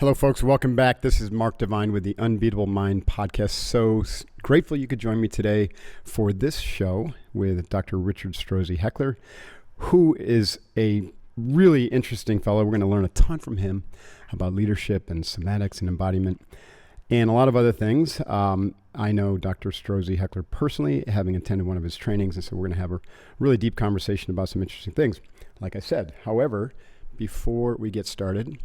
Hello, folks. Welcome back. This is Mark Devine with the Unbeatable Mind podcast. So grateful you could join me today for this show with Dr. Richard Strozzi-Heckler, who is a really interesting fellow. We're going to learn a ton from him about leadership and somatics and embodiment and a lot of other things. I know Dr. Strozzi-Heckler personally, having attended one of his trainings, and so we're going to have a really deep conversation about some interesting things, like I said. However, before we get started,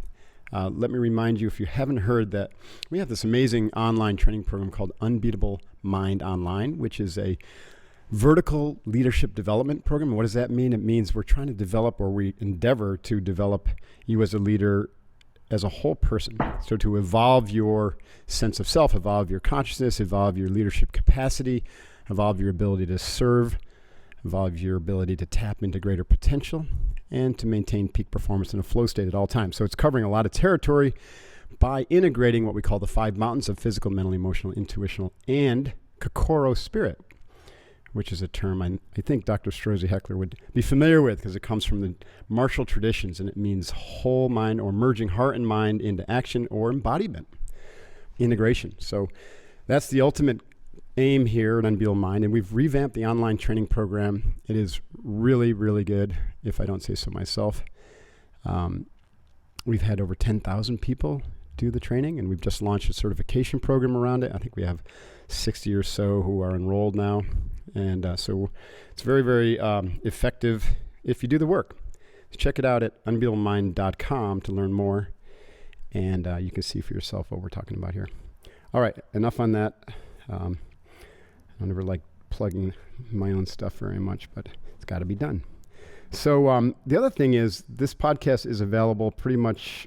let me remind you, if you haven't heard, that we have this amazing online training program called Unbeatable Mind Online, which is a vertical leadership development program. And what does that mean? It means we're trying to develop, or we endeavor to develop you as a leader, as a whole person. So to evolve your sense of self, evolve your consciousness, evolve your leadership capacity, evolve your ability to serve, evolve your ability to tap into greater potential, and to maintain peak performance in a flow state at all times. So it's covering a lot of territory by integrating what we call the 5 mountains of physical, mental, emotional, intuitional, and Kokoro spirit, which is a term I think Dr. Strozzi-Heckler would be familiar with, because it comes from the martial traditions, and it means whole mind, or merging heart and mind into action or embodiment, integration. So that's the ultimate aim here at Unbeatable Mind, and we've revamped the online training program. It is really, really good, if I don't say so myself. We've had over 10,000 people do the training, and we've just launched a certification program around it. I think we have 60 or so who are enrolled now, and so it's very, very effective if you do the work. So check it out at unbeatablemindcom to learn more, and you can see for yourself what we're talking about here. All right, enough on that. I never like plugging my own stuff very much, but it's got to be done. So the other thing is, this podcast is available pretty much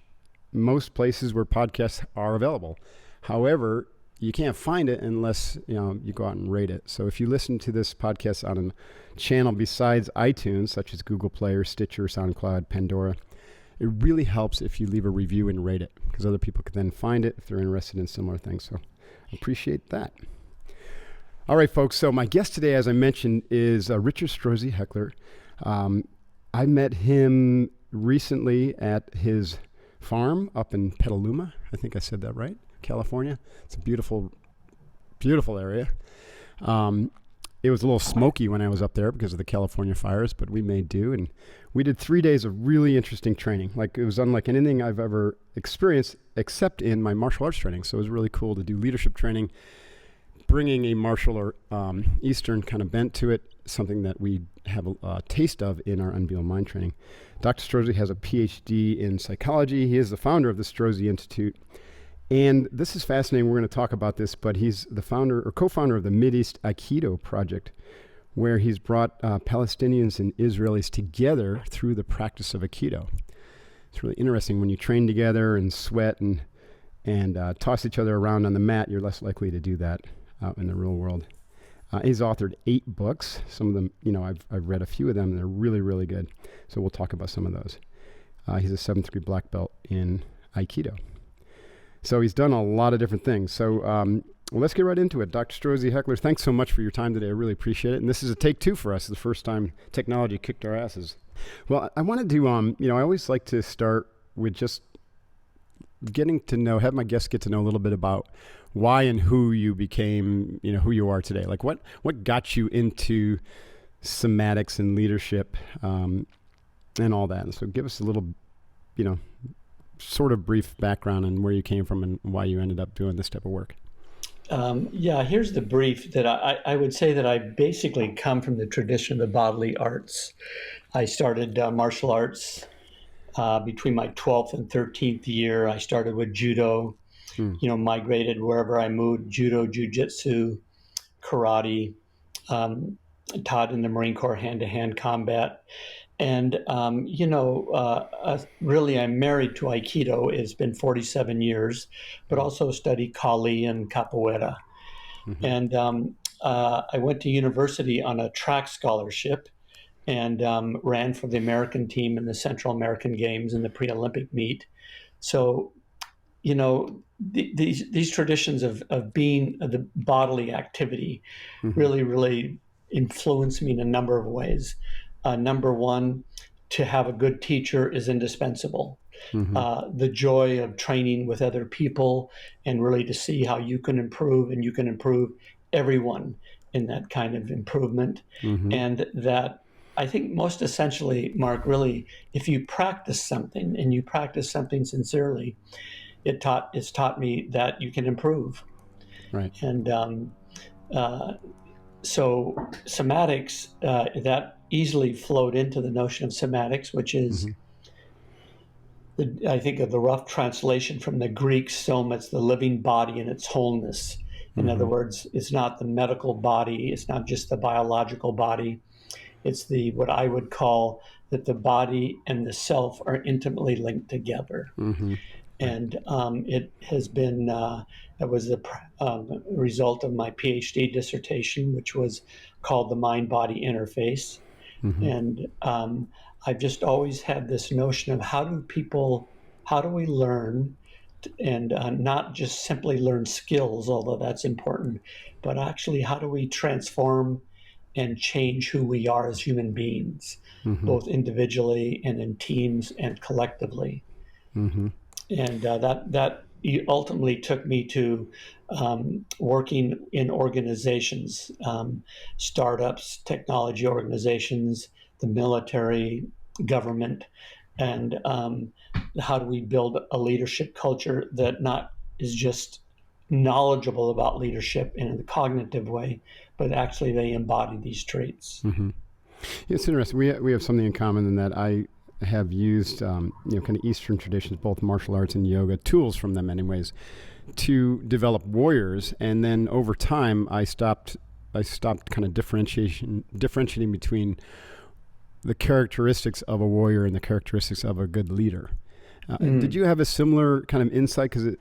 most places where podcasts are available. However, you can't find it unless you go out and rate it. So if you listen to this podcast on a channel besides iTunes, such as Google Play or Stitcher, SoundCloud, Pandora, it really helps if you leave a review and rate it, because other people can then find it if they're interested in similar things. So I appreciate that. All right, folks. So my guest today, as I mentioned, is Richard Strozzi-Heckler. I met him recently at his farm up in Petaluma. I think I said that right, California. It's a beautiful, beautiful area. It was a little smoky when I was up there because of the California fires, but we made do. And we did 3 days of really interesting training. Like, it was unlike anything I've ever experienced except in my martial arts training. So it was really cool to do leadership training, bringing a martial or Eastern kind of bent to it, something that we have a taste of in our Unbeatable Mind training. Dr. Strozzi has a PhD in psychology. He is the founder of the Strozzi Institute. And this is fascinating. We're going to talk about this, but he's the founder or co-founder of the Mideast Aikido project, where he's brought Palestinians and Israelis together through the practice of Aikido. It's really interesting. When you train together and sweat and toss each other around on the mat, you're less likely to do that out in the real world. He's authored 8 books. Some of them, I've read a few of them, and they're really, really good. So we'll talk about some of those. He's a 7th degree black belt in Aikido. So he's done a lot of different things. So let's get right into it. Dr. Strozzi-Heckler, thanks so much for your time today. I really appreciate it. And this is a take 2 for us. It's the first time technology kicked our asses. Well, I wanted to, I always like to start with just getting to know, have my guests get to know a little bit about why and who you became, who you are today. Like what got you into somatics and leadership and all that. And so give us a little, sort of brief background on where you came from and why you ended up doing this type of work. Here's the brief that I would say that I basically come from the tradition of the bodily arts. I started martial arts between my 12th and 13th year. I started with judo, migrated wherever I moved, judo, jiu-jitsu, karate, taught in the Marine Corps hand-to-hand combat. And, really I'm married to Aikido. It's been 47 years, but also studied Kali and Capoeira. Mm-hmm. And I went to university on a track scholarship and ran for the American team in the Central American Games in the pre-Olympic meet. So, these traditions of being the bodily activity mm-hmm. really influenced me in a number of ways. Number one, to have a good teacher is indispensable. the joy of training with other people, and really to see how you can improve, and you can improve everyone in that kind of improvement. And that, I think most essentially, Mark, really, if you practice something and you practice something sincerely, it's taught me that you can improve. Right. And so somatics, that easily flowed into the notion of somatics, which is, I think, of the rough translation from the Greek soma, it's the living body in its wholeness. In other words, it's not the medical body, it's not just the biological body, it's what I would call that the body and the self are intimately linked together. And it has been, that was the result of my PhD dissertation, which was called The Mind-Body Interface. And I've just always had this notion of how do we learn, and not just simply learn skills, although that's important, but actually how do we transform and change who we are as human beings, both individually and in teams and collectively. And that ultimately took me to working in organizations, startups, technology organizations, the military, government, and how do we build a leadership culture that not is just knowledgeable about leadership in a cognitive way, but actually they embody these traits. It's interesting. We have something in common in that I have used, kind of Eastern traditions, both martial arts and yoga, tools from them anyways, to develop warriors. And then over time, I stopped kind of differentiating between the characteristics of a warrior and the characteristics of a good leader. Did you have a similar kind of insight? Because,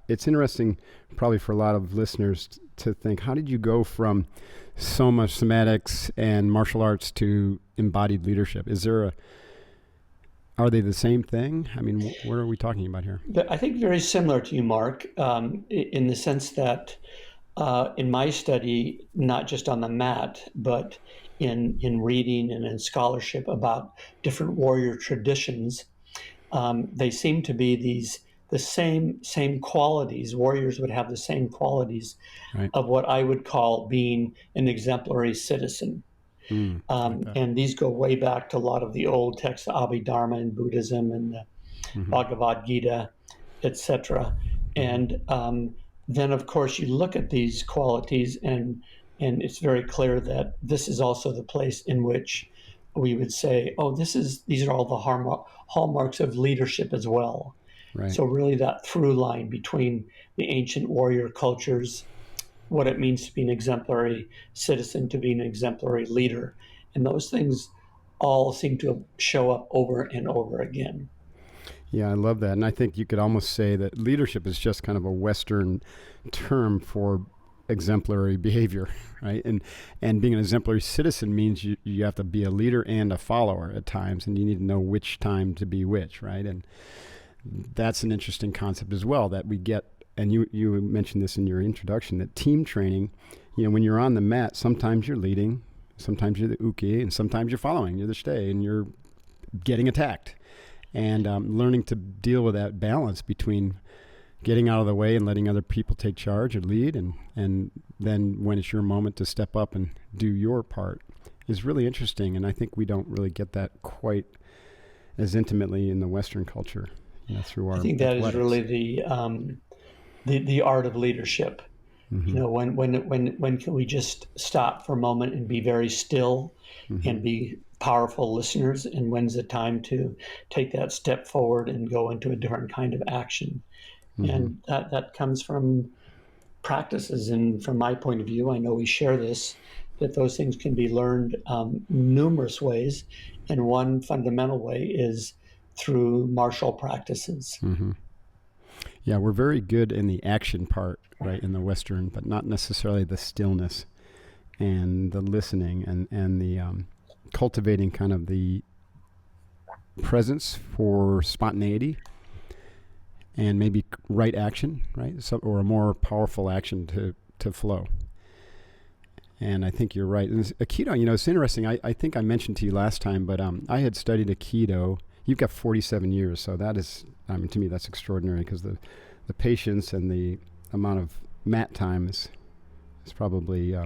it's interesting probably for a lot of listeners to think, how did you go from somatics and martial arts to embodied leadership? Are they the same thing? I mean, what are we talking about here? I think very similar to you, Mark, in the sense that in my study, not just on the mat, but in reading and in scholarship about different warrior traditions, they seem to be the same qualities. Warriors would have the same qualities of what I would call being an exemplary citizen. And these go way back to a lot of the old texts, Abhidharma in Buddhism and the Bhagavad Gita, etc. And then, of course, you look at these qualities, and it's very clear that this is also the place in which we would say, oh, these are all the hallmarks of leadership as well. Right. So really that through line between the ancient warrior cultures, what it means to be an exemplary citizen, to be an exemplary leader. And those things all seem to show up over and over again. Yeah, I love that. And I think you could almost say that leadership is just kind of a Western term for exemplary behavior, right? And being an exemplary citizen means you have to be a leader and a follower at times, and you need to know which time to be which, right? And that's an interesting concept as well that we get. And you mentioned this in your introduction, that team training, when you're on the mat, sometimes you're leading, sometimes you're the uke, and sometimes you're following, you're the stay, and you're getting attacked. And learning to deal with that balance between getting out of the way and letting other people take charge or lead, and then when it's your moment to step up and do your part is really interesting. And I think we don't really get that quite as intimately in the Western culture, through our I think that athletics. is really the art of leadership. When can we just stop for a moment and be very still and be powerful listeners, and when's the time to take that step forward and go into a different kind of action? And that comes from practices. And from my point of view, I know we share this, that those things can be learned numerous ways. And one fundamental way is through martial practices. Yeah, we're very good in the action part, right, in the Western, but not necessarily the stillness and the listening and the cultivating kind of the presence for spontaneity and maybe right action, right, or a more powerful action to flow. And I think you're right. And Aikido, it's interesting. I think I mentioned to you last time, but I had studied Aikido you've got 47 years. So that is, I mean, to me, that's extraordinary, because the patience and the amount of mat time is probably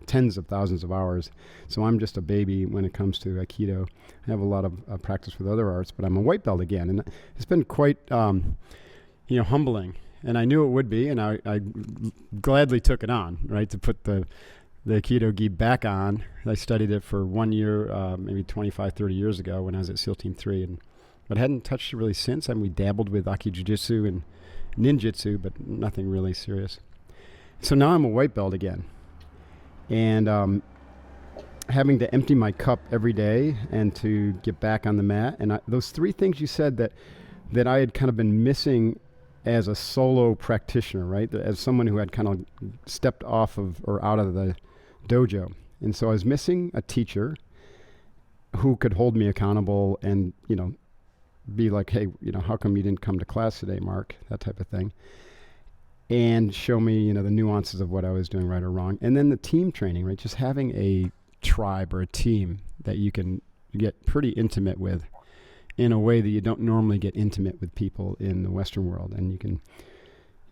tens of thousands of hours. So I'm just a baby when it comes to Aikido. I have a lot of practice with other arts, but I'm a white belt again. And it's been quite, humbling. And I knew it would be, and I gladly took it on, right, to put the Aikido gi back on. I studied it for 1 year, maybe 25, 30 years ago when I was at SEAL Team 3. But I hadn't touched it really since. I mean, we dabbled with Aki Jiu-Jitsu and ninjutsu, but nothing really serious. So now I'm a white belt again. And having to empty my cup every day and to get back on the mat. And those three things you said that I had kind of been missing as a solo practitioner, right? As someone who had kind of stepped off of or out of the dojo. And so I was missing a teacher who could hold me accountable and, be like, hey, how come you didn't come to class today, Mark? That type of thing. And show me, the nuances of what I was doing right or wrong. And then the team training, right? Just having a tribe or a team that you can get pretty intimate with in a way that you don't normally get intimate with people in the Western world. And you can,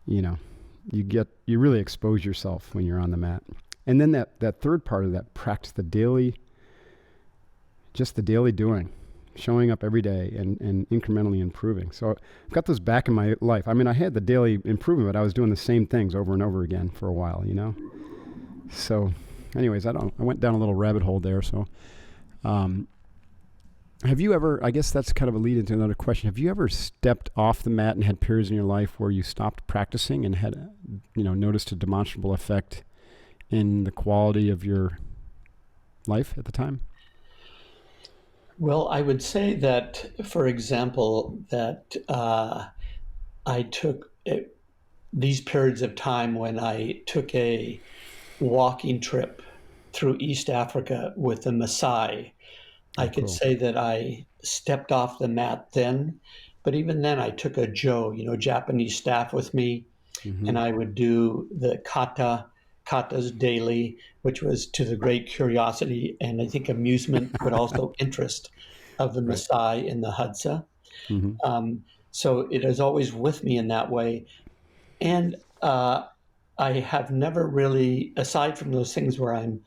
you really expose yourself when you're on the mat. And then that third part of that practice, the daily doing, showing up every day and incrementally improving. So I've got those back in my life. I mean, I had the daily improvement, but I was doing the same things over and over again for a while, So anyways, I went down a little rabbit hole there. So have you ever, I guess that's kind of a lead into another question. Have you ever stepped off the mat and had periods in your life where you stopped practicing and had, noticed a demonstrable effect in the quality of your life at the time? Well, I would say that, for example, that I took these periods of time when I took a walking trip through East Africa with the Maasai. I could say that I stepped off the mat then, but even then I took a Japanese staff with me, and I would do the katas daily, which was to the great curiosity and I think amusement, but also interest of the Maasai and the Hadza. So it is always with me in that way. And I have never really, aside from those things where I'm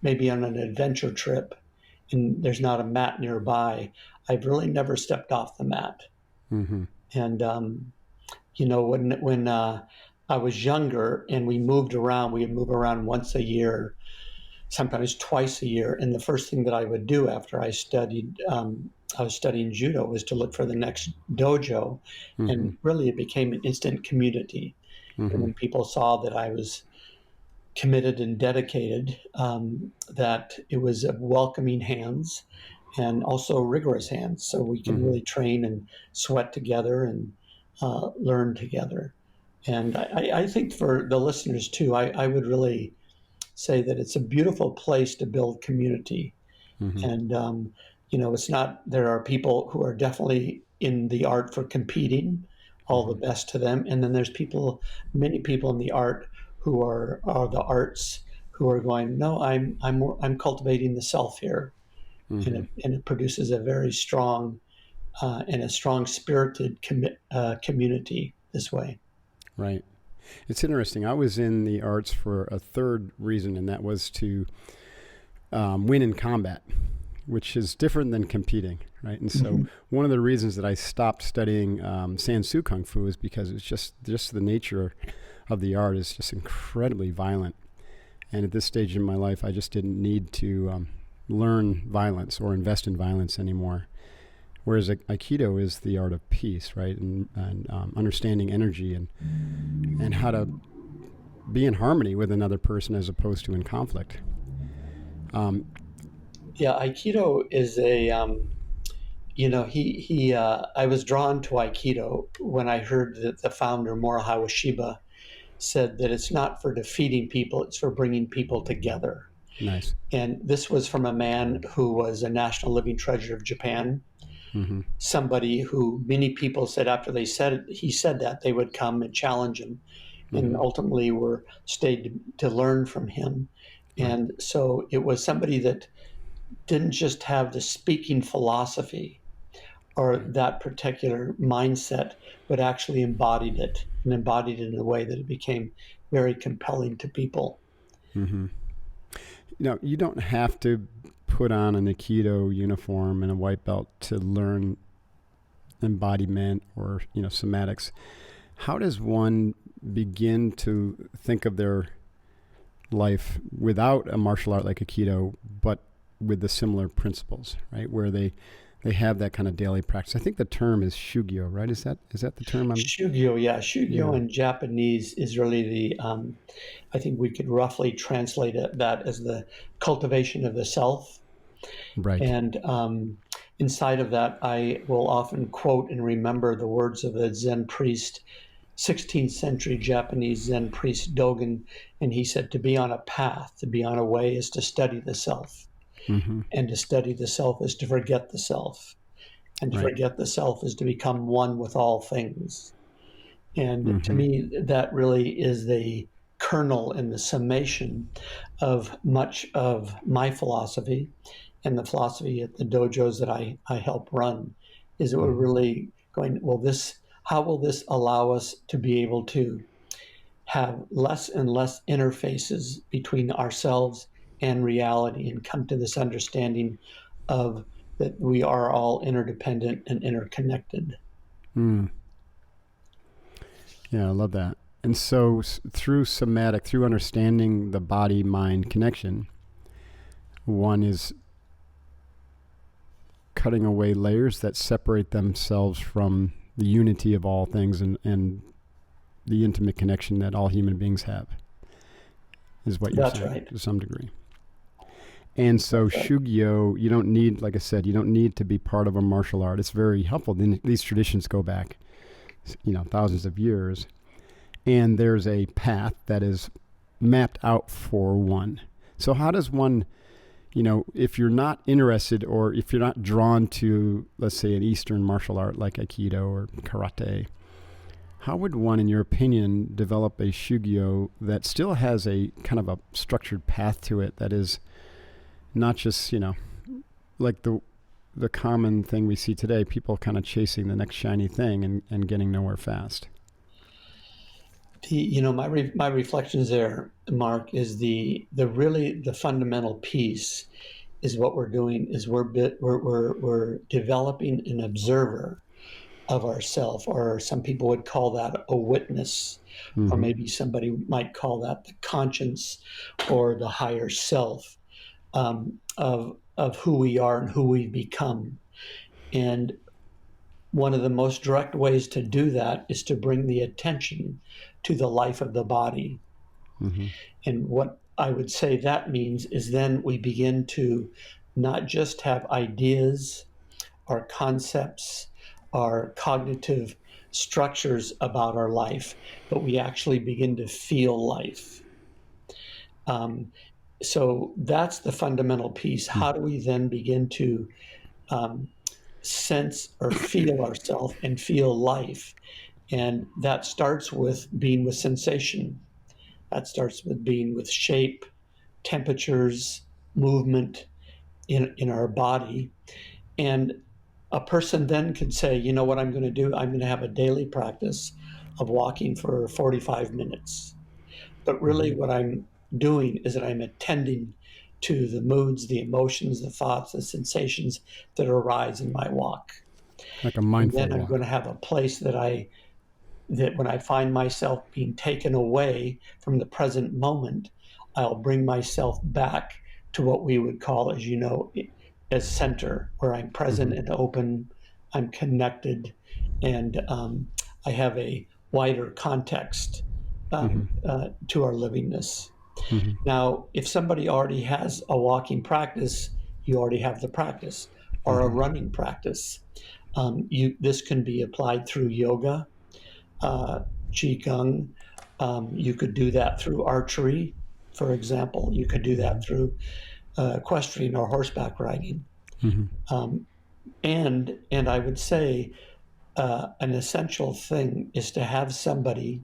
maybe on an adventure trip and there's not a mat nearby, I've really never stepped off the mat. And, when I was younger and we would move around once a year, sometimes twice a year. And the first thing that I would do after I was studying judo, was to look for the next dojo. And really it became an instant community. And when people saw that I was committed and dedicated, that it was welcoming hands and also rigorous hands. So we can really train and sweat together and learn together. And I think for the listeners too, I would really say that it's a beautiful place to build community. And, it's not, there are people who are definitely in the art for competing, all the best to them. And then there's many people in the art who are the arts who are going, no, I'm cultivating the self here. And it produces a very strong and a strong spirited community this way. Right. It's interesting. I was in the arts for a third reason, and that was to win in combat, which is different than competing, right? And so one of the reasons that I stopped studying Sansu Kung Fu is because it's just the nature of the art is just incredibly violent. And at this stage in my life, I just didn't need to learn violence or invest in violence anymore. Whereas Aikido is the art of peace, right? And understanding energy and how to be in harmony with another person as opposed to in conflict. Yeah, Aikido is I was drawn to Aikido when I heard that the founder, Morihei Ueshiba, said that it's not for defeating people, it's for bringing people together. Nice. And this was from a man who was a national living treasure of Japan. Somebody who many people said after he said that they would come and challenge him, and ultimately stayed to learn from him. And so it was somebody that didn't just have the speaking philosophy, or that particular mindset, but actually embodied it, and embodied it in a way that it became very compelling to people. Mm-hmm. You don't have to put on an Aikido uniform and a white belt to learn embodiment or, somatics. How does one begin to think of their life without a martial art like Aikido, but with the similar principles, right? Where they have that kind of daily practice. I think the term is shugyo, right? Is that the term? Shugyo in Japanese is really I think we could roughly translate that as the cultivation of the self. Right. And inside of that, I will often quote and remember the words of a Zen priest, 16th century Japanese Zen priest Dogen, and he said, to be on a path, to be on a way is to study the self. Mm-hmm. And to study the self is to forget the self. And to Right. forget the self is to become one with all things. And to Mm-hmm. me, that really is the kernel and the summation of much of my philosophy and the philosophy at the dojos that I help run, is that we're really going, how will this allow us to be able to have less and less interfaces between ourselves and reality, and come to this understanding of that we are all interdependent and interconnected. Mm. Yeah, I love that. And so through somatic, through understanding the body-mind connection, one is cutting away layers that separate themselves from the unity of all things and the intimate connection that all human beings have, is what you're That's saying, right. to some degree. And so Shugyo, you don't need, like I said, you don't need to be part of a martial art. It's very helpful. These traditions go back, thousands of years. And there's a path that is mapped out for one. So how does one, if you're not interested or if you're not drawn to, let's say, an Eastern martial art like Aikido or Karate, how would one, in your opinion, develop a Shugyo that still has a kind of a structured path to it that is not just, like the common thing we see today, people kind of chasing the next shiny thing and getting nowhere fast? My reflections there, Mark, is the really the fundamental piece is what we're doing is we're developing an observer of ourself, or some people would call that a witness, or Mm-hmm. maybe somebody might call that the conscience or the higher self, of who we are and who we've become. And one of the most direct ways to do that is to bring the attention to the life of the body. Mm-hmm. And what I would say that means is then we begin to not just have ideas or concepts or cognitive structures about our life, but we actually begin to feel life. So that's the fundamental piece. How do we then begin to um, sense or feel ourselves and feel life? And that starts with being with sensation. That starts with being with shape, temperatures, movement in our body. And a person then could say, you know what I'm going to do? I'm going to have a daily practice of walking for 45 minutes. But really, what I'm doing is that I'm attending to the moods, the emotions, the thoughts, the sensations that arise in my walk. Like a And mindful then I'm walk. going to have a place that when I find myself being taken away from the present moment, I'll bring myself back to what we would call, as you know, as center, where I'm present Mm-hmm. and open, I'm connected, and I have a wider context Mm-hmm. to our livingness. Mm-hmm. Now, if somebody already has a walking practice, you already have the practice, or a Mm-hmm. running practice. This can be applied through yoga, qigong. You could do that through archery, for example. You could do that through equestrian or horseback riding. Mm-hmm. Um, and I would say an essential thing is to have somebody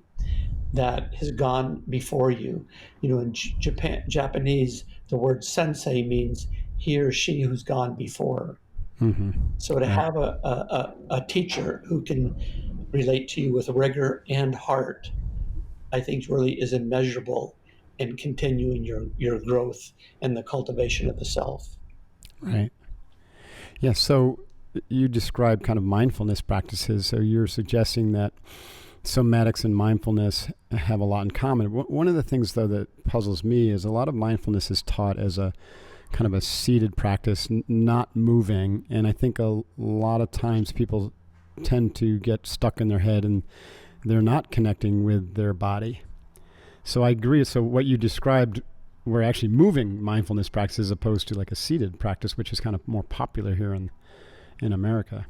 that has gone before you. In Japanese, the word sensei means he or she who's gone before. Mm-hmm. So to Right. have a teacher who can relate to you with rigor and heart, I think really is immeasurable in continuing your growth and the cultivation of the self. Right. Yeah. So you described kind of mindfulness practices. So you're suggesting that somatics and mindfulness have a lot in common. One of the things, though, that puzzles me is a lot of mindfulness is taught as a kind of a seated practice, not moving. And I think a lot of times people tend to get stuck in their head and they're not connecting with their body. So I agree. So what you described were actually moving mindfulness practices as opposed to like a seated practice, which is kind of more popular here in America.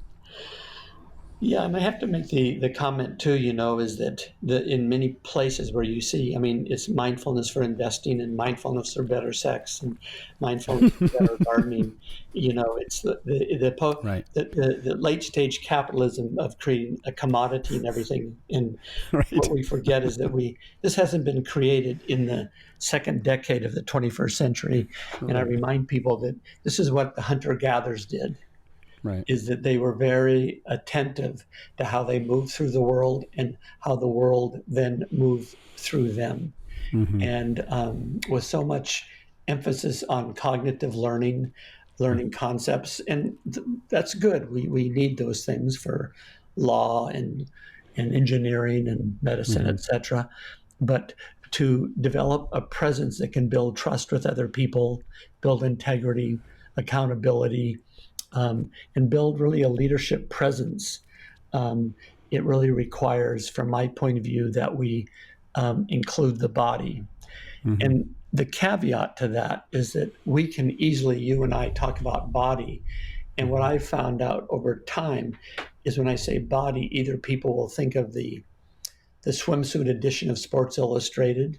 Yeah, and I have to make the comment too, is that in many places where you see, I mean, it's mindfulness for investing and mindfulness for better sex and mindfulness for better gardening. It's Right. the late stage capitalism of creating a commodity and everything. And Right. what we forget is that this hasn't been created in the second decade of the 21st century. And I Right. remind people that this is what the hunter gatherers did, Right. is that they were very attentive to how they moved through the world and how the world then moved through them. Mm-hmm. And with so much emphasis on cognitive learning concepts, and that's good. We need those things for law and engineering and medicine, Mm-hmm. etc. But to develop a presence that can build trust with other people, build integrity, accountability, and build really a leadership presence. Um, it really requires, from my point of view, that we include the body. Mm-hmm. And the caveat to that is that we can easily, you and I, talk about body. And what Mm-hmm. I've found out over time is when I say body, either people will think of the swimsuit edition of Sports Illustrated,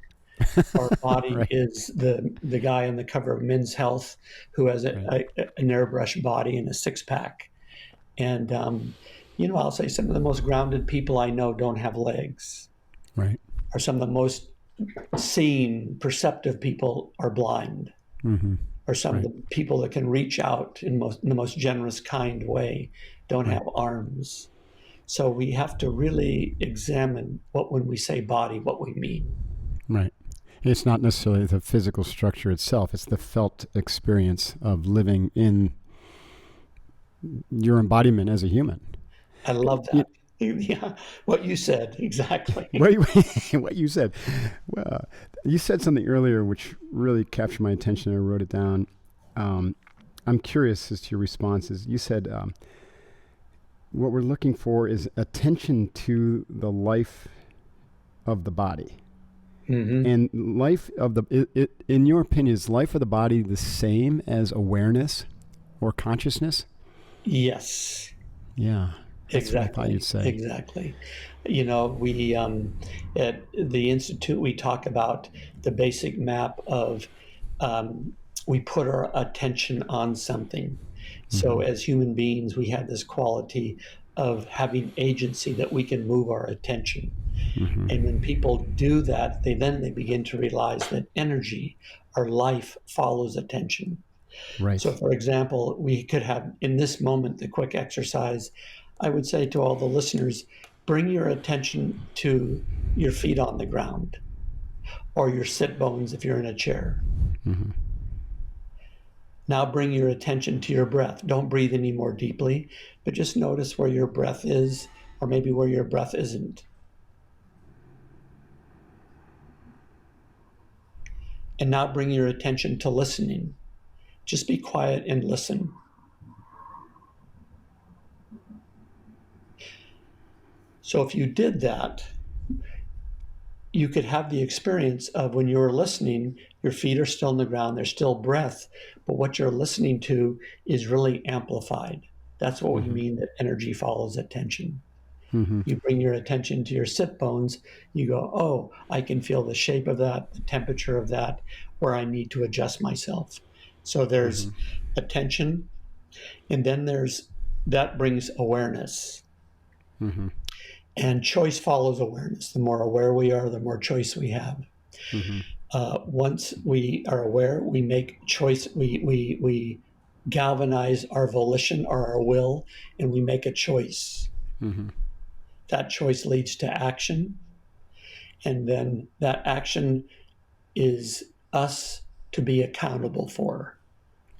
our body Right. is the guy on the cover of Men's Health who has Right. an airbrush body and a six pack. And I'll say some of the most grounded people I know don't have legs, Right. or some of the most seeing, perceptive people are blind, Mm-hmm. or some of Right. the people that can reach out in the most generous, kind way don't Right. have arms. So we have to really examine when we say body, what we mean. Right. It's not necessarily the physical structure itself, it's the felt experience of living in your embodiment as a human. I love You, that. Yeah, what you said, exactly. what, you, what you said. Well, you said something earlier which really captured my attention. I wrote it down. I'm curious as to your responses. You said, what we're looking for is attention to the life of the body. Mm-hmm. And life of in your opinion, is life of the body the same as awareness or consciousness? Yes, Yeah, that's what I thought you'd exactly, say. exactly. We at the institute we talk about the basic map of we put our attention on something. So Mm-hmm. as human beings, we have this quality of having agency that we can move our attention. Mm-hmm. And when people do that, they begin to realize that energy, our life, follows attention. Right. So, for example, we could have in this moment the quick exercise. I would say to all the listeners, bring your attention to your feet on the ground or your sit bones if you're in a chair. Mm-hmm. Now bring your attention to your breath. Don't breathe any more deeply, but just notice where your breath is or maybe where your breath isn't. And now bring your attention to listening. Just be quiet and listen. So if you did that, you could have the experience of when you're listening, your feet are still on the ground, there's still breath, but what you're listening to is really amplified. That's what we Mm-hmm. mean that energy follows attention. Mm-hmm. You bring your attention to your sit bones, you go, oh, I can feel the shape of that, the temperature of that, where I need to adjust myself. So Mm-hmm. there's attention, and then that brings awareness. Mm-hmm. And choice follows awareness. The more aware we are, the more choice we have. Mm-hmm. Once we are aware, we make choice. We galvanize our volition or our will, and we make a choice. Mm-hmm. That choice leads to action, and then that action is us to be accountable for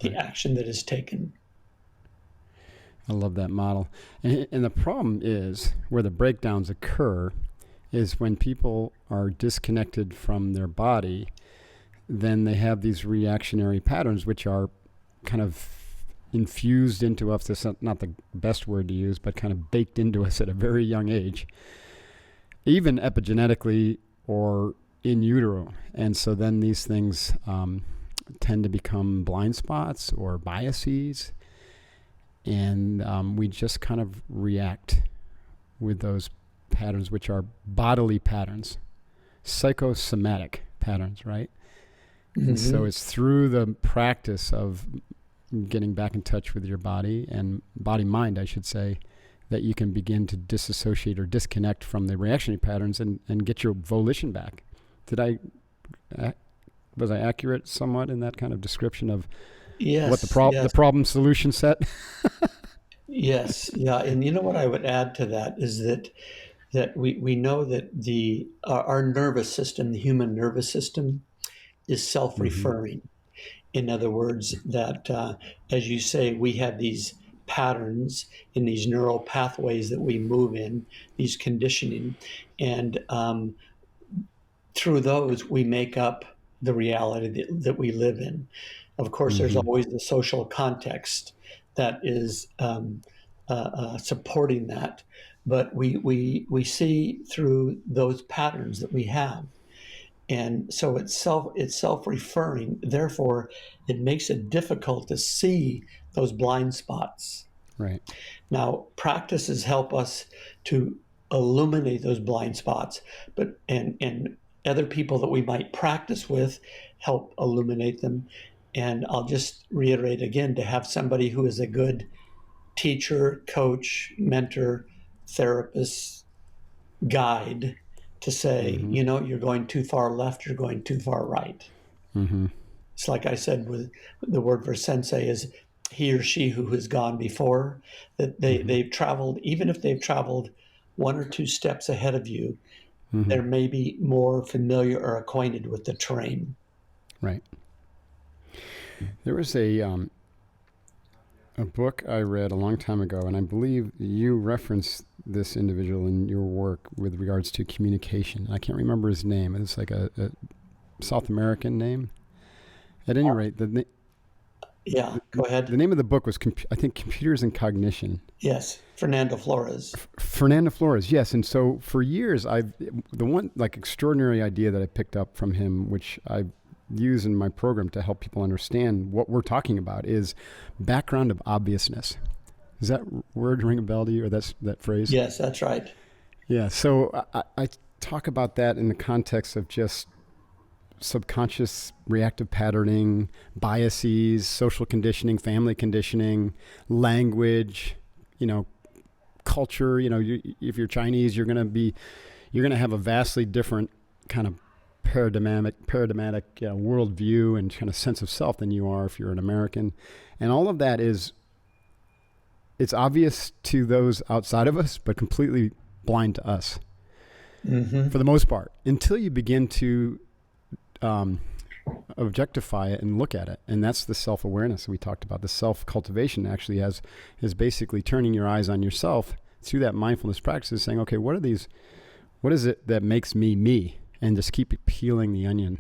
the Right. action that is taken. I love that model. And the problem is where the breakdowns occur is when people are disconnected from their body, then they have these reactionary patterns, which are kind of infused into us. That's not the best word to use, but kind of baked into us at a very young age, even epigenetically or in utero. And so then these things tend to become blind spots or biases. And we just kind of react with those patterns, which are bodily patterns, psychosomatic patterns, right? Mm-hmm. And so it's through the practice of getting back in touch with your body and body-mind, I should say, that you can begin to disassociate or disconnect from the reactionary patterns and get your volition back. Was I accurate somewhat in that kind of description of Yes, what the yes. problem solution set? Yes, yeah, and you know what I would add to that is that we know that our nervous system, the human nervous system, is Mm-hmm. self-referring. In other words, that as you say, we have these patterns in these neural pathways that we move in, these conditioning, and through those we make up the reality that we live in. Of course, there's Mm-hmm. always the social context that is supporting that, but we see through those patterns that we have, and so it's self-referring. Therefore, it makes it difficult to see those blind spots. Right. Now, practices help us to illuminate those blind spots, but and other people that we might practice with help illuminate them. And I'll just reiterate again, to have somebody who is a good teacher, coach, mentor, therapist, guide to say, Mm-hmm. you know, you're going too far left, you're going too far right. Mm-hmm. It's like I said, with the word for sensei is he or she who has gone before, that Mm-hmm. they've traveled, even if they've traveled one or two steps ahead of you, Mm-hmm. they're maybe more familiar or acquainted with the terrain. Right. There was a book I read a long time ago, and I believe you referenced this individual in your work with regards to communication. I can't remember his name. It's like a South American name. At any rate, Yeah, go ahead. the name of the book was, I think, Computers and Cognition. Yes, Fernando Flores. Fernando Flores, yes. And so for years, the one like extraordinary idea that I picked up from him, which I use in my program to help people understand what we're talking about, is background of obviousness. Does that word ring a bell to you, or that phrase? Yes, that's right. Yeah. So I talk about that in the context of just subconscious reactive patterning, biases, social conditioning, family conditioning, language, culture. If you're Chinese, you're going to have a vastly different kind of paradigmatic worldview and kind of sense of self than you are if you're an American. And all of that it's obvious to those outside of us, but completely blind to us for the most part, until you begin to objectify it and look at it. And that's the self-awareness we talked about. The self-cultivation actually is basically turning your eyes on yourself through that mindfulness practice, saying, okay, what is it that makes me me? And just keep peeling the onion,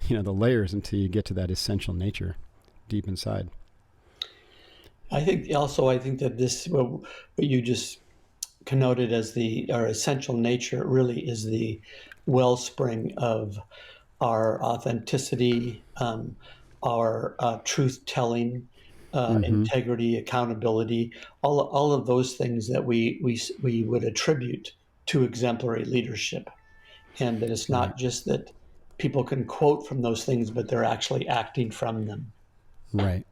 the layers until you get to that essential nature deep inside. I think that this, what you just connoted as our essential nature, really is the wellspring of our authenticity, our truth telling, integrity, accountability, all of those things that we would attribute to exemplary leadership. And that it's not just that people can quote from those things, but they're actually acting from them. Right.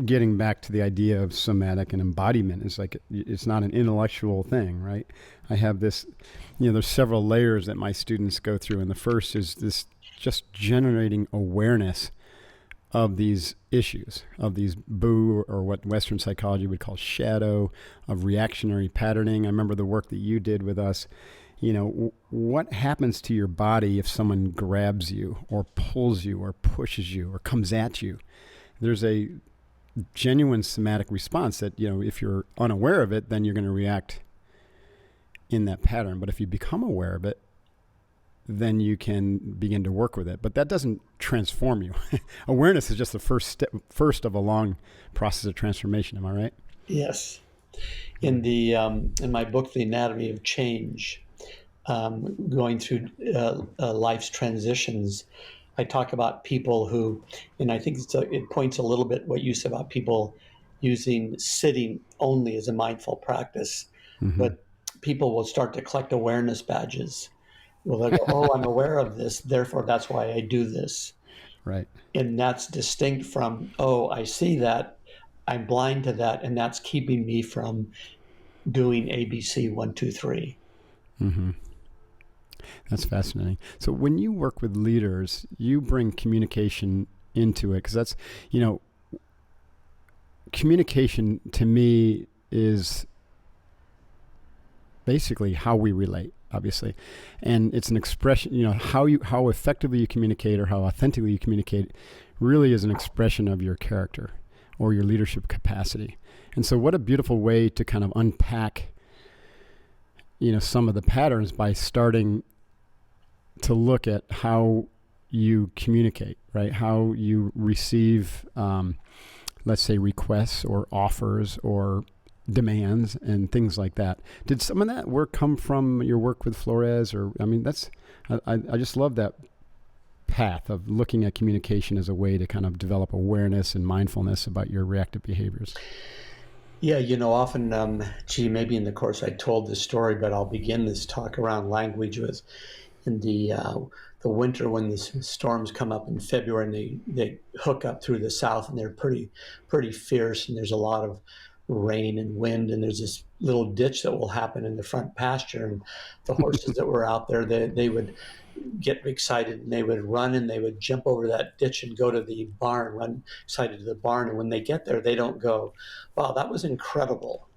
Getting back to the idea of somatic and embodiment, it's not an intellectual thing, right? I have this, there's several layers that my students go through. And the first is this just generating awareness of these issues, of these boo, or what Western psychology would call shadow, of reactionary patterning. I remember the work that you did with us. What happens to your body if someone grabs you or pulls you or pushes you or comes at you? There's a genuine somatic response that, if you're unaware of it, then you're going to react in that pattern. But if you become aware of it, then you can begin to work with it. But that doesn't transform you. Awareness is just the first of a long process of transformation. Am I right? Yes. In my book, The Anatomy of Change, going through life's transitions, I talk about people who, and I think it points a little bit what you said about people using sitting only as a mindful practice, but people will start to collect awareness badges. Well, they'll go, oh, I'm aware of this, therefore that's why I do this. Right. And that's distinct from, oh, I see that, I'm blind to that, and that's keeping me from doing ABC 1, 2, 3. Mm-hmm. That's fascinating. So when you work with leaders, you bring communication into it, because that's, communication to me is basically how we relate, obviously. And it's an expression, how effectively you communicate or how authentically you communicate really is an expression of your character or your leadership capacity. And so what a beautiful way to kind of unpack, some of the patterns by starting to look at how you communicate, right? How you receive, let's say, requests or offers or demands and things like that. Did some of that work come from your work with Flores? I just love that path of looking at communication as a way to kind of develop awareness and mindfulness about your reactive behaviors. Yeah, often, maybe in the course I told this story, but I'll begin this talk around language with in the winter when the storms come up in February, and they hook up through the south, and they're pretty fierce, and there's a lot of rain and wind, and there's this little ditch that will happen in the front pasture, and the horses that were out there, they would get excited, and they would run, and they would jump over that ditch and go to the barn, run excited to the barn, and when they get there, they don't go, wow, that was incredible.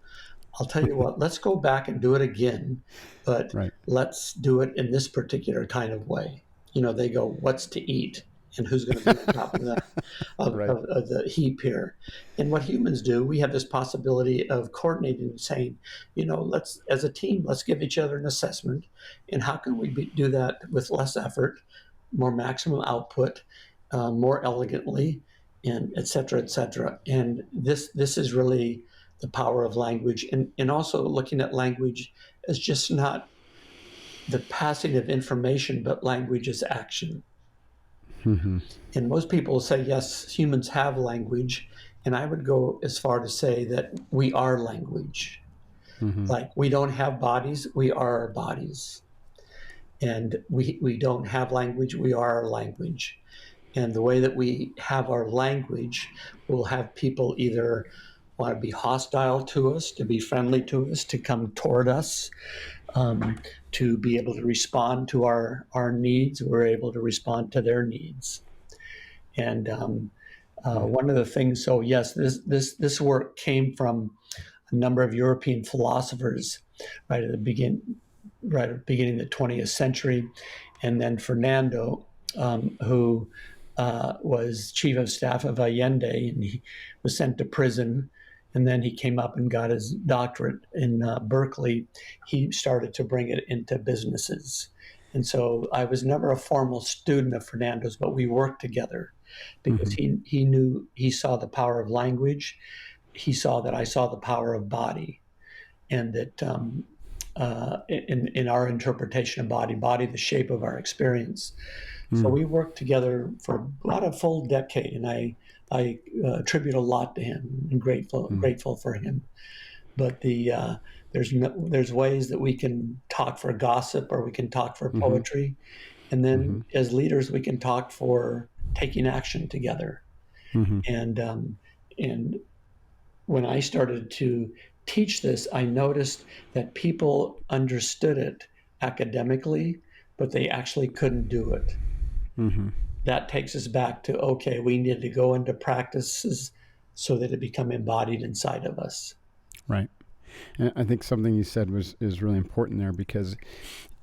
I'll tell you what, let's go back and do it again, but Right. let's do it in this particular kind of way. They go, what's to eat? And who's going to be on top of Right. of the heap here? And what humans do, we have this possibility of coordinating and saying, let's, as a team, let's give each other an assessment. And how can we do that with less effort, more maximum output, more elegantly, and et cetera, et cetera. And this is really the power of language, and also looking at language as just not the passing of information, but language is action. Mm-hmm. And most people say, yes, humans have language. And I would go as far to say that we are language. Mm-hmm. Like, we don't have bodies, we are our bodies. And we don't have language, we are our language. And the way that we have our language will have people either want to be hostile to us, to be friendly to us, to come toward us, to be able to respond to our needs. We're able to respond to their needs. And one of the things, so yes, this work came from a number of European philosophers right at the beginning of the 20th century, and then Fernando, who was chief of staff of Allende, and he was sent to prison, and then he came up and got his doctorate in Berkeley. He started to bring it into businesses. And so I was never a formal student of Fernando's, but we worked together because he saw the power of language. He saw that I saw the power of body, and that in our interpretation of body, the shape of our experience. So we worked together for about a full decade, and I attribute a lot to him and grateful for him. But there's ways that we can talk for gossip, or we can talk for poetry, and then as leaders we can talk for taking action together. And when I started to teach this, I noticed that people understood it academically, but they actually couldn't do it. that takes us back to, okay, we need to go into practices so that it become embodied inside of us. Right. And I think something you said is really important there, because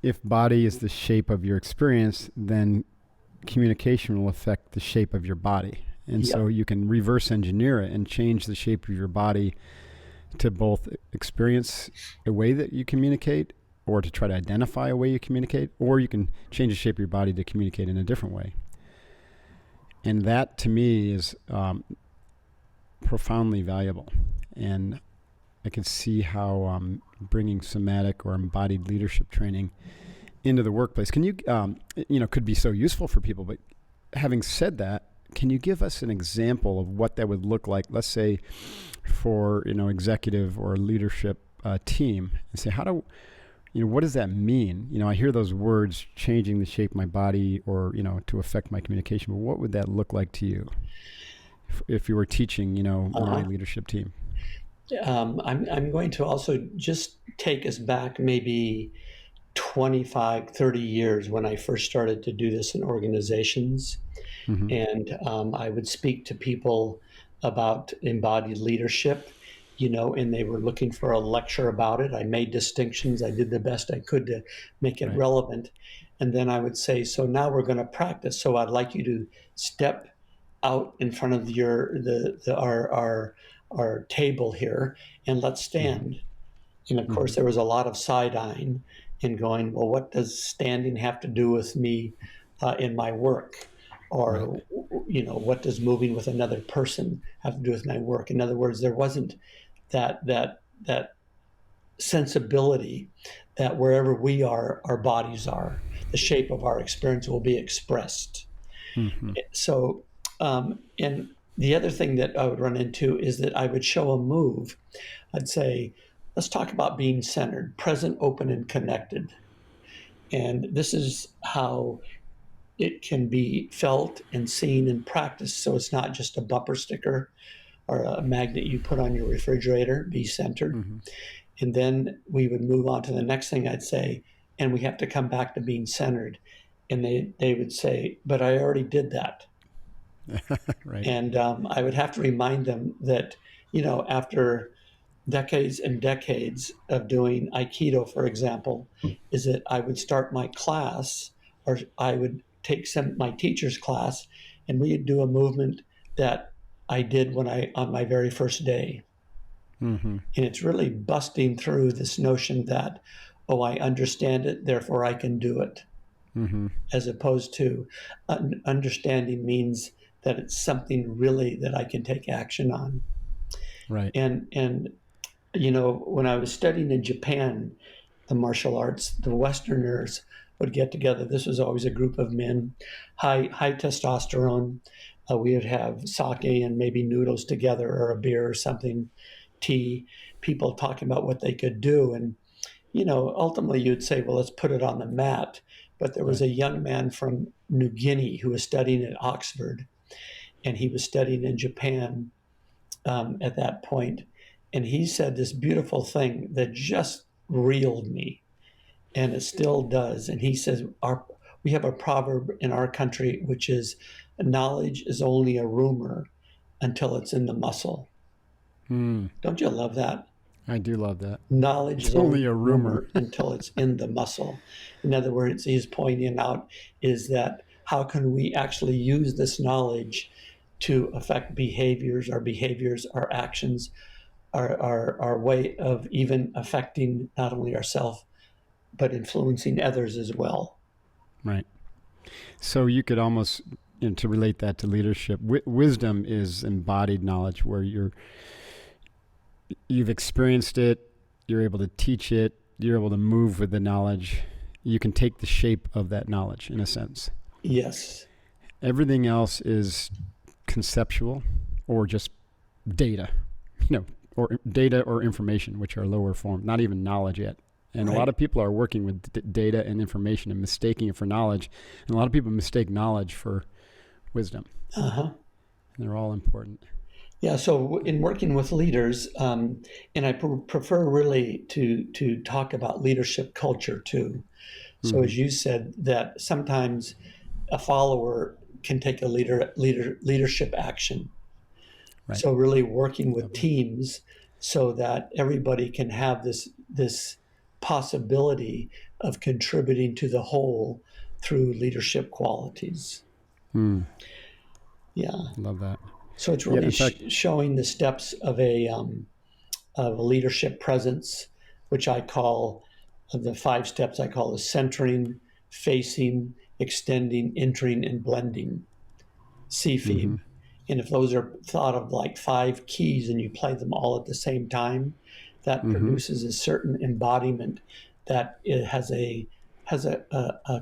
if body is the shape of your experience, then communication will affect the shape of your body. And so you can reverse engineer it and change the shape of your body to both experience a way that you communicate, or to try to identify a way you communicate, or you can change the shape of your body to communicate in a different way. And that, to me, is profoundly valuable. And I can see how bringing somatic or embodied leadership training into the workplace could be so useful for people. But having said that, can you give us an example of what that would look like, let's say, for executive or leadership team, and say, what does that mean? I hear those words, changing the shape of my body, or to affect my communication. But what would that look like to you if you were teaching, a leadership team? I'm going to also just take us back maybe 25, 30 years when I first started to do this in organizations. Mm-hmm. And I would speak to people about embodied leadership, and they were looking for a lecture about it. I made distinctions. I did the best I could to make it relevant. And then I would say, so now we're going to practice. So I'd like you to step out in front of our table here, and let's stand. Mm-hmm. And of course, there was a lot of side-eyeing and going, well, what does standing have to do with me in my work? Or, what does moving with another person have to do with my work? In other words, there wasn't that sensibility that wherever we are, our bodies are, the shape of our experience will be expressed. Mm-hmm. So, and the other thing that I would run into is that I would show a move. I'd say, let's talk about being centered, present, open, and connected. And this is how it can be felt and seen and practiced. So it's not just a bumper sticker or a magnet you put on your refrigerator, be centered. Mm-hmm. And then we would move on to the next thing I'd say, and we have to come back to being centered. And they would say, but I already did that. Right. And I would have to remind them that, after decades and decades of doing Aikido, for example, is that I would start my class, or I would take my teacher's class, and we'd do a movement that I did on my very first day. Mm-hmm. And it's really busting through this notion that, I understand it, therefore I can do it. Mm-hmm. As opposed to understanding means that it's something really that I can take action on. Right. And when I was studying in Japan, the martial arts, the Westerners would get together. This was always a group of men, high testosterone. We would have sake and maybe noodles together, or a beer or something, tea, people talking about what they could do. And, ultimately you'd say, well, let's put it on the mat. But there was a young man from New Guinea who was studying at Oxford, and he was studying in Japan at that point. And he said this beautiful thing that just reeled me, and it still does. And he says, we have a proverb in our country, which is, knowledge is only a rumor until it's in the muscle. Don't you love that? I do love that. Knowledge is only a rumor until it's in the muscle. In other words, he's pointing out is that how can we actually use this knowledge to affect behaviors, our actions, our way of even affecting not only ourselves, but influencing others as well. Right. So you could almost, to relate that to leadership, wisdom is embodied knowledge, where you've experienced it, you're able to teach it, you're able to move with the knowledge. You can take the shape of that knowledge, in a sense. Yes. Everything else is conceptual, or just data, or data or information, which are lower form, not even knowledge yet. And a lot of people are working with data and information and mistaking it for knowledge. And a lot of people mistake knowledge for wisdom. Uh-huh. And they're all important. Yeah, so in working with leaders, and I prefer really to talk about leadership culture too. So as you said, that sometimes a follower can take a leadership action. Right. So really working with teams so that everybody can have this possibility of contributing to the whole through leadership qualities. Yeah. Love that. So it's Yeah, really in fact, showing the steps of a leadership presence, which I call the 5 steps. I call the centering, facing, extending, entering, and blending. CFEB. And if those are thought of like 5 keys and you play them all at the same time, that produces a certain embodiment that it has a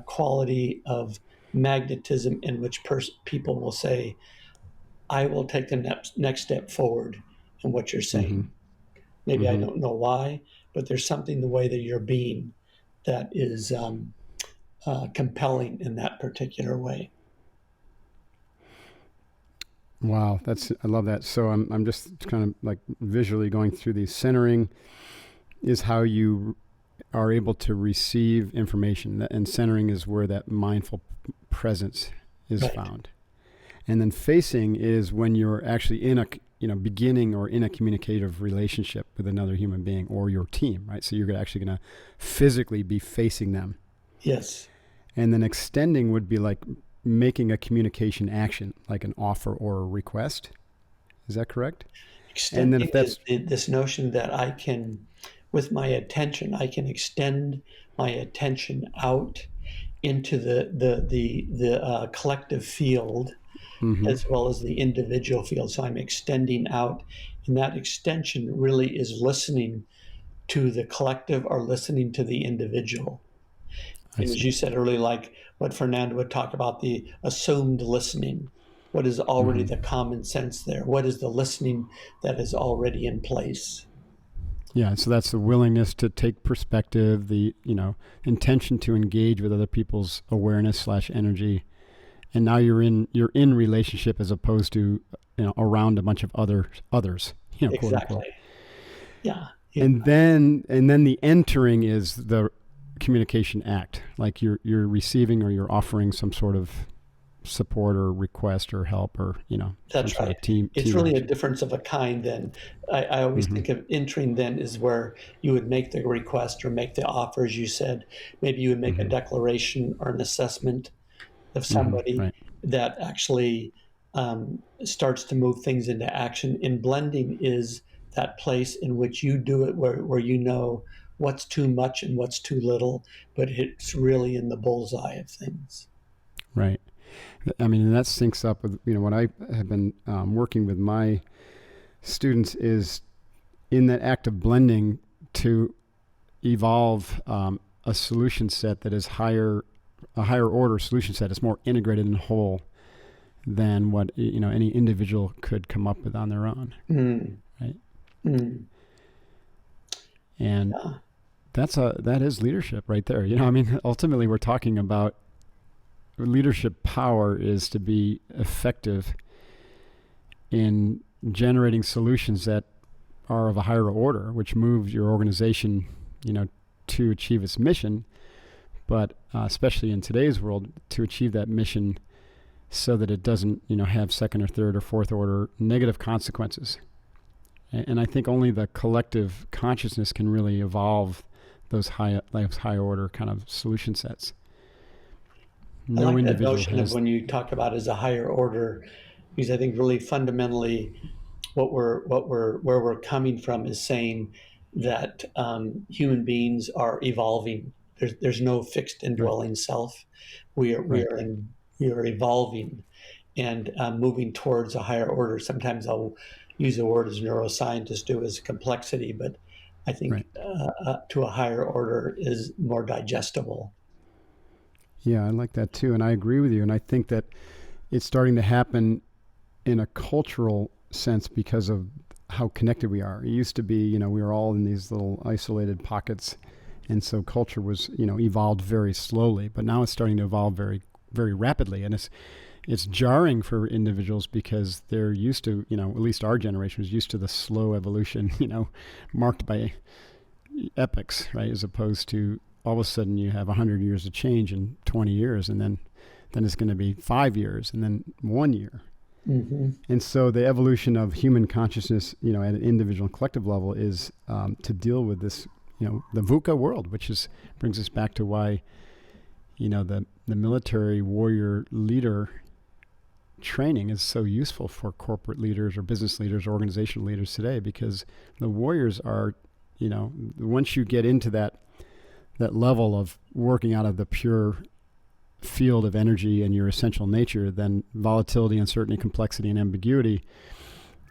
quality of magnetism in which people will say, I will take the next step forward in what you're saying. Maybe I don't know why, but there's something the way that you're being that is compelling in that particular way. Wow, I love that. So I'm just kind of like visually going through these. Centering is how you are able to receive information, and centering is where that mindful presence is found. And then facing is when you're actually in a beginning or in a communicative relationship with another human being or your team, right? So you're actually going to physically be facing them. Yes. And then extending would be like making a communication action, like an offer or a request. Is that correct? Extending, and then if that's this notion that I can, with my attention, I can extend my attention out into the collective field, as well as the individual field. So I'm extending out, and that extension really is listening to the collective or listening to the individual. And as you said earlier, like what Fernando would talk about, the assumed listening. What is already the common sense there? What is the listening that is already in place? Yeah, so that's the willingness to take perspective, the intention to engage with other people's awareness / energy, and now you're in relationship as opposed to around a bunch of others. Exactly. Quote unquote. Yeah. And then the entering is the communication act, like you're receiving or you're offering some sort of support or request or help or that's some right. Sort of team Really action. a difference of a kind. Then I always think of entering. Then is where you would make the request or make the offer, as you said. Maybe you would make a declaration or an assessment of somebody that actually starts to move things into action. And blending is that place in which you do it where you know what's too much and what's too little, but it's really in the bullseye of things. Right. I mean, and that syncs up with what I have been working with my students is in that act of blending to evolve a solution set that is a higher order solution set. It's more integrated and whole than what any individual could come up with on their own. Right. And that is leadership right there. Ultimately we're talking about leadership power is to be effective in generating solutions that are of a higher order, which move your organization, to achieve its mission, but especially in today's world, to achieve that mission so that it doesn't, have second or third or fourth order negative consequences. And I think only the collective consciousness can really evolve those high order kind of solution sets. I like that notion of when you talk about as a higher order, because I think really fundamentally where we're coming from is saying that human beings are evolving. There's no fixed indwelling self. We are evolving and moving towards a higher order. Sometimes I'll use the word as neuroscientists do as complexity, but I think to a higher order is more digestible. Yeah, I like that too. And I agree with you. And I think that it's starting to happen in a cultural sense because of how connected we are. It used to be, we were all in these little isolated pockets. And so culture was, evolved very slowly, but now it's starting to evolve very, very rapidly. And it's jarring for individuals because they're used to, at least our generation was used to the slow evolution, marked by epochs, right? As opposed to all of a sudden you have 100 years of change in 20 years, and then then it's going to be 5 years, and then 1 year. Mm-hmm. And so the evolution of human consciousness, at an individual and collective level is to deal with this, the VUCA world, which brings us back to why, the military warrior leader training is so useful for corporate leaders or business leaders or organizational leaders today, because the warriors are, once you get into that level of working out of the pure field of energy and your essential nature, then volatility, uncertainty, complexity, and ambiguity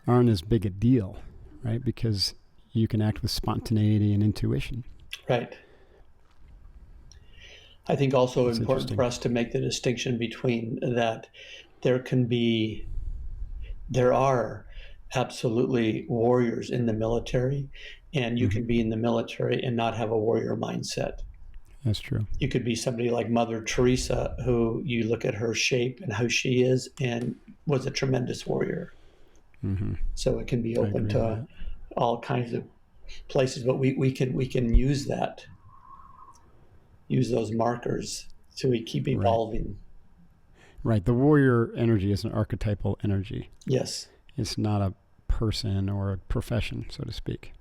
aren't as big a deal, right? Because you can act with spontaneity and intuition. Right. I think also important for us to make the distinction between that there are absolutely warriors in the military, and you can be in the military and not have a warrior mindset. That's true. You could be somebody like Mother Teresa, who you look at her shape and how she is, and was a tremendous warrior. Mm-hmm. So it can be open to all kinds of places, but we can use those markers to keep evolving. Right. The warrior energy is an archetypal energy. Yes. It's not a person or a profession, so to speak.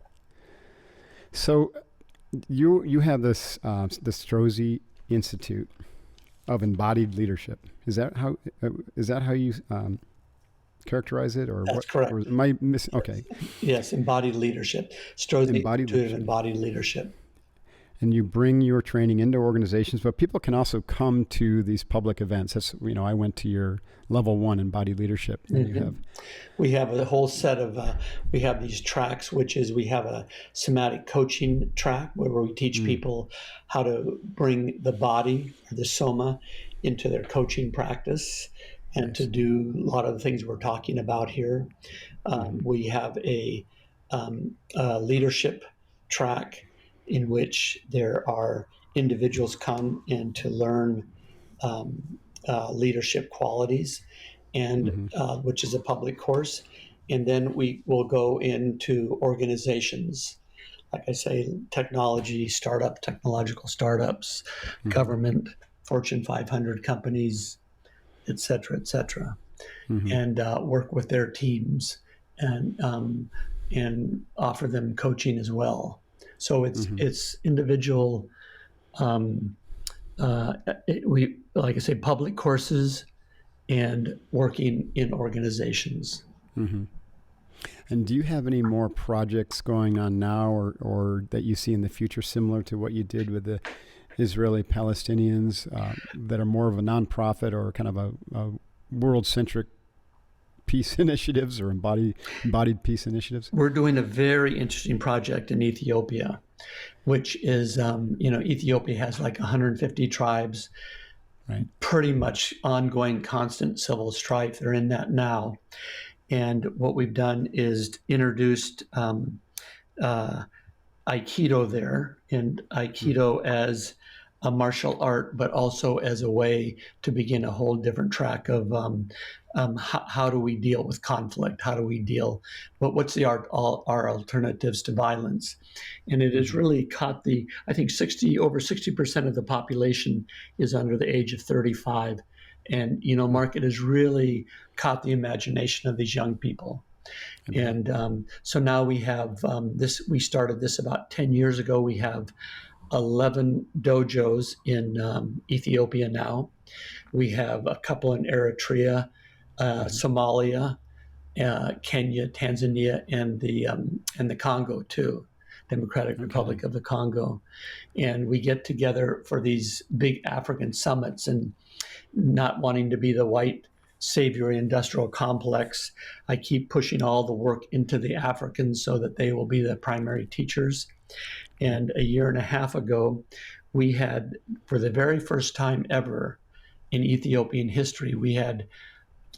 So you have this the Strozzi Institute of Embodied Leadership. Is that how you characterize it, or that's what? Correct. Or am I missing? Okay. Yes, Embodied Leadership. Strozzi Institute of Embodied Leadership. And you bring your training into organizations, but people can also come to these public events. That's, I went to your level 1 Embodied Leadership. Mm-hmm. We have a whole set of, we have these tracks, which is we have a somatic coaching track where we teach people how to bring the body, or the soma, into their coaching practice and to do a lot of the things we're talking about here. We have a leadership track in which there are individuals come in to learn leadership qualities, and which is a public course. And then we will go into organizations, like I say, technological startups, government, Fortune 500 companies, et cetera, and work with their teams and offer them coaching as well. So it's individual. We, like I say, public courses and working in organizations. Mm-hmm. And do you have any more projects going on now, or that you see in the future, similar to what you did with the Israeli Palestinians, that are more of a nonprofit or kind of a world-centric peace initiatives or embodied peace initiatives? We're doing a very interesting project in Ethiopia, which is, Ethiopia has like 150 tribes, right? Pretty much ongoing, constant civil strife. They're in that now. And what we've done is introduced Aikido there, and Aikido as a martial art, but also as a way to begin a whole different track of how do we deal with conflict? How do we deal? What's our alternatives to violence? And it has really caught I think over 60% of the population is under the age of 35. And, Mark, it has really caught the imagination of these young people. And so now we have this. We started this about 10 years ago. We have 11 dojos in Ethiopia now. We have a couple in Eritrea, Somalia, Kenya, Tanzania, and the Congo too, Democratic Republic of the Congo. And we get together for these big African summits, and not wanting to be the white savior industrial complex, I keep pushing all the work into the Africans so that they will be the primary teachers. And a year and a half ago, we had, for the very first time ever in Ethiopian history, we had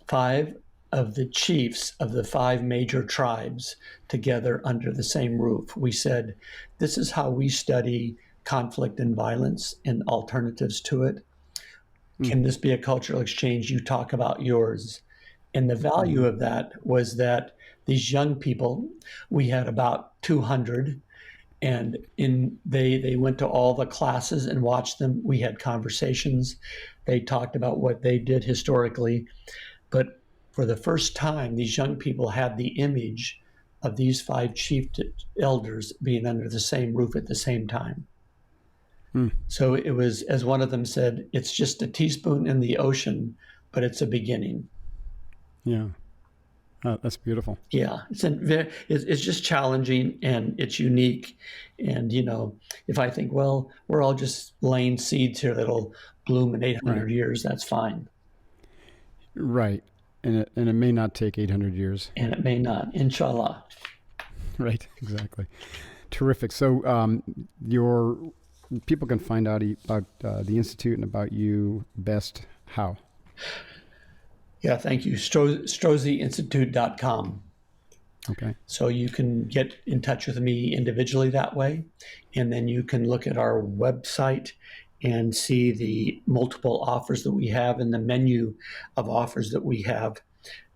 5 of the chiefs of the 5 major tribes together under the same roof. We said, this is how we study conflict and violence and alternatives to it. Can this be a cultural exchange? You talk about yours. And the value of that was that these young people, we had about 200, And they went to all the classes and watched them. We had conversations. They talked about what they did historically. But for the first time, these young people had the image of these 5 chief elders being under the same roof at the same time. So it was, as one of them said, it's just a teaspoon in the ocean, but it's a beginning. Yeah. That's beautiful. Yeah, it's just challenging and it's unique. And, if I think, well, we're all just laying seeds here that'll bloom in 800 years, that's fine. Right. And it may not take 800 years. And it may not, inshallah. Right, exactly. Terrific. So your people can find out about the Institute and about you best how? Yeah, thank you. Strozzi-Institute.com. Okay. So you can get in touch with me individually that way. And then you can look at our website and see the multiple offers that we have and the menu of offers that we have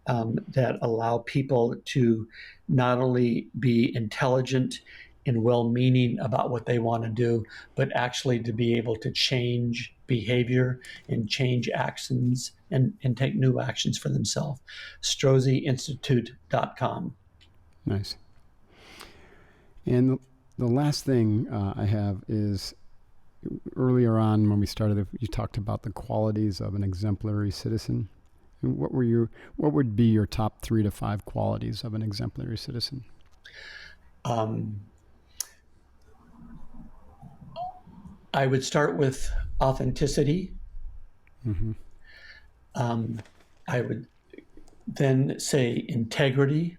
that allow people to not only be intelligent and well-meaning about what they want to do, but actually to be able to change behavior and change actions and take new actions for themselves. Strozzi-Institute.com. Nice. And the last thing I have is earlier on when we started, you talked about the qualities of an exemplary citizen. What would be your top 3 to 5 qualities of an exemplary citizen? I would start with authenticity. Mm-hmm. I would then say integrity.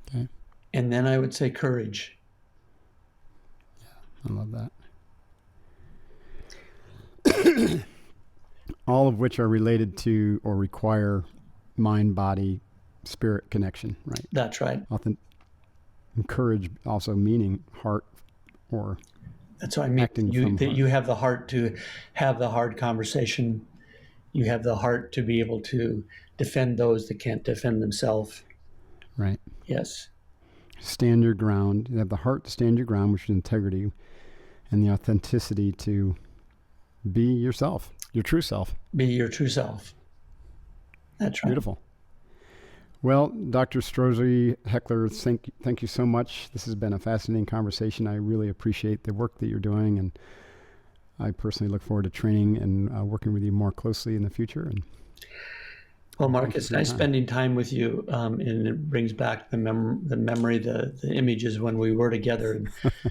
Okay. And then I would say courage. Yeah, I love that. All of which are related to or require mind, body, spirit connection, right? That's right. Courage also meaning heart or that's what I mean. You have the heart to have the hard conversation. You have the heart to be able to defend those that can't defend themselves. Right. Yes. Stand your ground. You have the heart to stand your ground, which is integrity, and the authenticity to be yourself, your true self. Be your true self. That's right. Beautiful. Well, Dr. Strozzi-Heckler, thank you so much. This has been a fascinating conversation. I really appreciate the work that you're doing, and I personally look forward to training and working with you more closely in the future. And well, Mark, it's nice spending time with you, and it brings back the memory, the images when we were together. And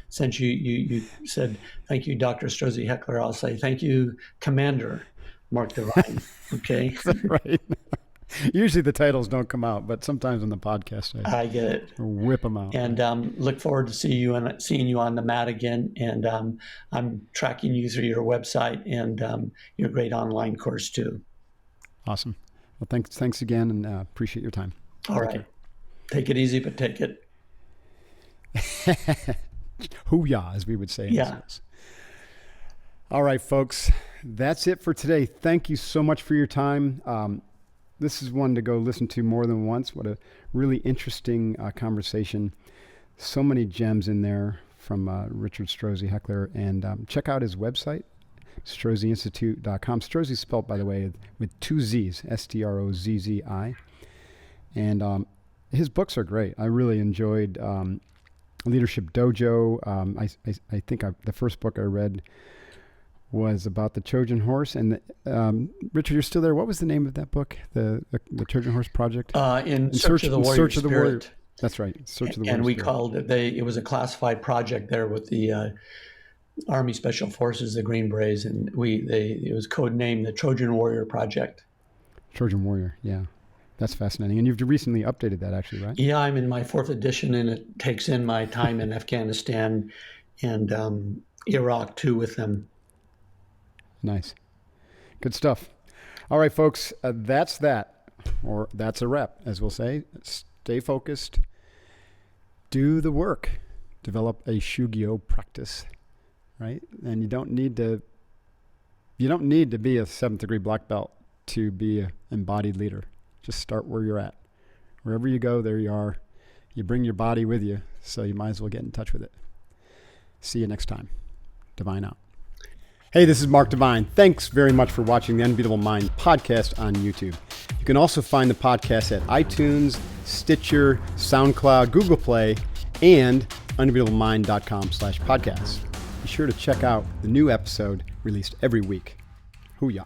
since you said, thank you, Dr. Strozzi-Heckler, I'll say, thank you, Commander Mark Devine. Okay? Right. Usually the titles don't come out, but sometimes on the podcast I get it. Whip them out. And look forward to seeing you on the mat again. And I'm tracking you through your website and your great online course too. Awesome. Well, thanks again, and appreciate your time. All right. Take it easy, but take it. Hoo-yah, as we would say. Yeah. All right, folks. That's it for today. Thank you so much for your time. This is one to go listen to more than once. What a really interesting conversation. So many gems in there from Richard Strozzi-Heckler. And check out his website, StrozziInstitute.com. Strozzi spelled, by the way, with 2 Z's, Strozzi. And his books are great. I really enjoyed Leadership Dojo. I think the first book I read was about the Trojan horse. And Richard, you're still there. What was the name of that book? The Trojan Horse Project? In Search of the Warrior Spirit. That's right. Search of the Warrior And we Spirit. called it, it was a classified project there with the Army Special Forces, the Green Berets, and it was codenamed the Trojan Warrior Project. Trojan Warrior, yeah. That's fascinating. And you've recently updated that, actually, right? Yeah, I'm in my 4th edition, and it takes in my time in Afghanistan and Iraq, too, with them. Nice. Good stuff. All right, folks, that's that, or that's a wrap, as we'll say. Stay focused. Do the work. Develop a Shugyo practice, right? And you don't need to be a 7th degree black belt to be an embodied leader. Just start where you're at, Wherever you go, there you are. You bring your body with you, so you might as well get in touch with it. See you next time. Divine out. Hey, this is Mark Divine. Thanks very much for watching the Unbeatable Mind podcast on YouTube. You can also find the podcast at iTunes, Stitcher, SoundCloud, Google Play, and unbeatablemind.com/podcast. Be sure to check out the new episode released every week. Hoo-yah.